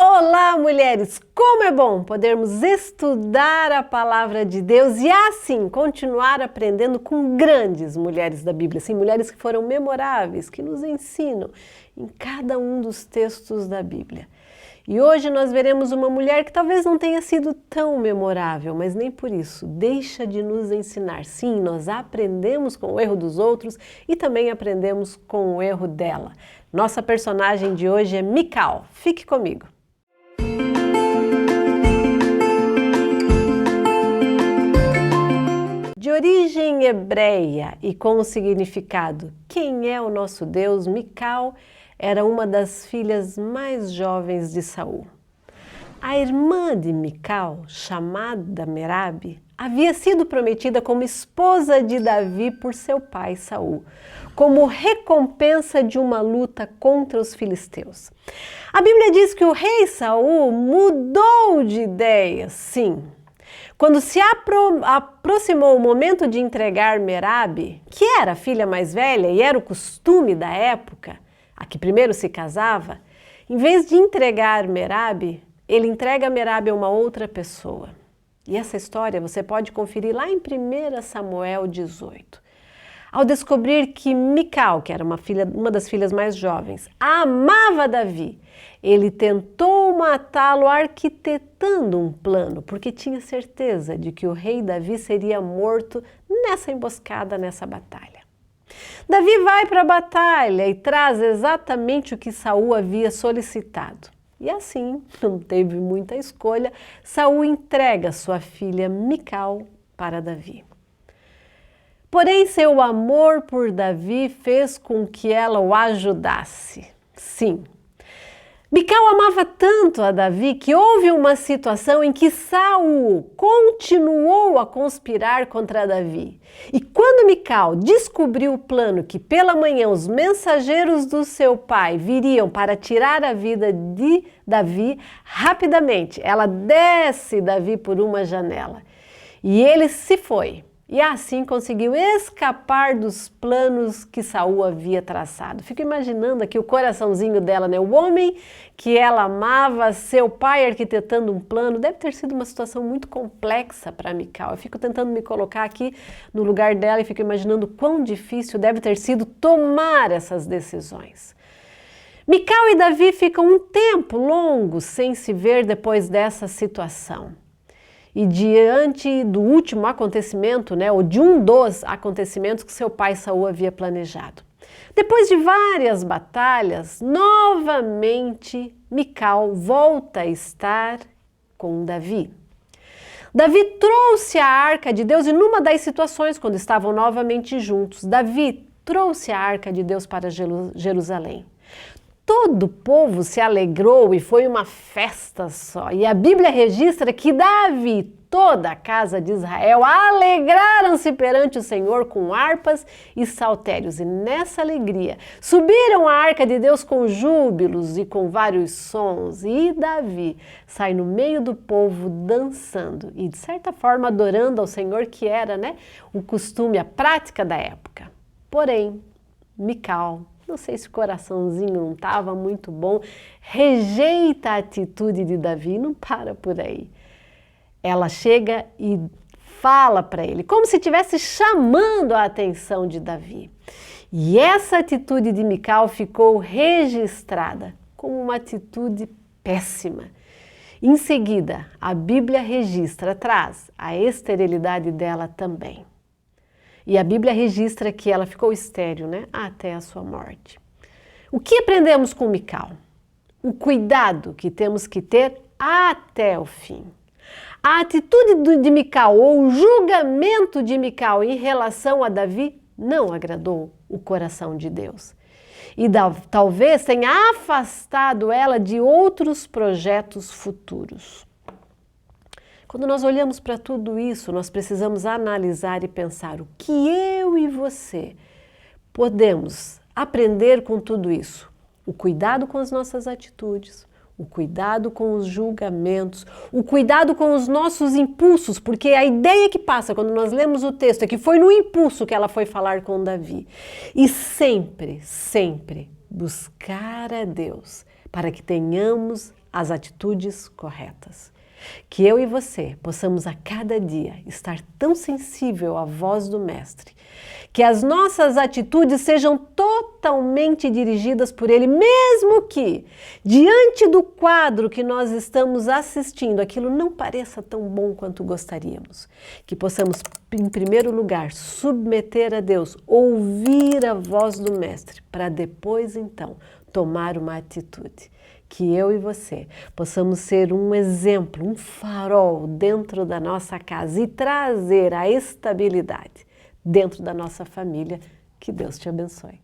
Olá, mulheres! Como é bom podermos estudar a palavra de Deus e assim continuar aprendendo com grandes mulheres da Bíblia, sim, mulheres que foram memoráveis, que nos ensinam em cada um dos textos da Bíblia. E hoje nós veremos uma mulher que talvez não tenha sido tão memorável, mas nem por isso deixa de nos ensinar. Sim, nós aprendemos com o erro dos outros e também aprendemos com o erro dela. Nossa personagem de hoje é Mical. Fique comigo. De origem hebreia e com o significado "Quem é o nosso Deus?", Mical era uma das filhas mais jovens de Saul. A irmã de Mical, chamada Merabe, havia sido prometida como esposa de Davi por seu pai Saul, como recompensa de uma luta contra os filisteus. A Bíblia diz que o rei Saul mudou de ideia, sim. Quando se aproximou o momento de entregar Merabe, que era a filha mais velha e era o costume da época, a que primeiro se casava, em vez de entregar Merabe, ele entrega Merabe a uma outra pessoa. E essa história você pode conferir lá em 1 Samuel 18. Ao descobrir que Mical, que era uma das filhas mais jovens, amava Davi, ele tentou matá-lo arquitetando um plano, porque tinha certeza de que o rei Davi seria morto nessa emboscada, nessa batalha. Davi vai para a batalha e traz exatamente o que Saul havia solicitado. E assim, não teve muita escolha, Saul entrega sua filha Mical para Davi. Porém, seu amor por Davi fez com que ela o ajudasse. Sim, Mical amava tanto a Davi que houve uma situação em que Saul continuou a conspirar contra Davi. E quando Mical descobriu o plano que pela manhã os mensageiros do seu pai viriam para tirar a vida de Davi, rapidamente ela desce Davi por uma janela. E ele se foi. E assim conseguiu escapar dos planos que Saul havia traçado. Fico imaginando aqui o coraçãozinho dela, né? O homem que ela amava, seu pai arquitetando um plano. Deve ter sido uma situação muito complexa para Mical. Eu fico tentando me colocar aqui no lugar dela e fico imaginando quão difícil deve ter sido tomar essas decisões. Mical e Davi ficam um tempo longo sem se ver depois dessa situação. E diante do último acontecimento, ou de um dos acontecimentos que seu pai Saul havia planejado. Depois de várias batalhas, novamente Mical volta a estar com Davi. Davi trouxe a arca de Deus e numa das situações, quando estavam novamente juntos, Davi trouxe a arca de Deus para Jerusalém. Todo o povo se alegrou e foi uma festa só. E a Bíblia registra que Davi e toda a casa de Israel alegraram-se perante o Senhor com harpas e saltérios. E nessa alegria subiram a arca de Deus com júbilos e com vários sons. E Davi sai no meio do povo dançando e de certa forma adorando ao Senhor, que era o costume, a prática da época. Porém, Mical, não sei se o coraçãozinho não estava muito bom, rejeita a atitude de Davi, não para por aí. Ela chega e fala para ele, como se estivesse chamando a atenção de Davi. E essa atitude de Mical ficou registrada como uma atitude péssima. Em seguida, a Bíblia traz a esterilidade dela também. E a Bíblia registra que ela ficou estéril, até a sua morte. O que aprendemos com Mical? O cuidado que temos que ter até o fim. A atitude de Mical ou o julgamento de Mical em relação a Davi não agradou o coração de Deus. E talvez tenha afastado ela de outros projetos futuros. Quando nós olhamos para tudo isso, nós precisamos analisar e pensar o que eu e você podemos aprender com tudo isso. O cuidado com as nossas atitudes, o cuidado com os julgamentos, o cuidado com os nossos impulsos, porque a ideia que passa quando nós lemos o texto é que foi no impulso que ela foi falar com Davi. E sempre, sempre buscar a Deus para que tenhamos as atitudes corretas. Que eu e você possamos a cada dia estar tão sensível à voz do Mestre, que as nossas atitudes sejam totalmente dirigidas por Ele, mesmo que, diante do quadro que nós estamos assistindo, aquilo não pareça tão bom quanto gostaríamos. Que possamos, em primeiro lugar, submeter a Deus, ouvir a voz do Mestre, para depois, então, tomar uma atitude. Que eu e você possamos ser um exemplo, um farol dentro da nossa casa e trazer a estabilidade dentro da nossa família. Que Deus te abençoe.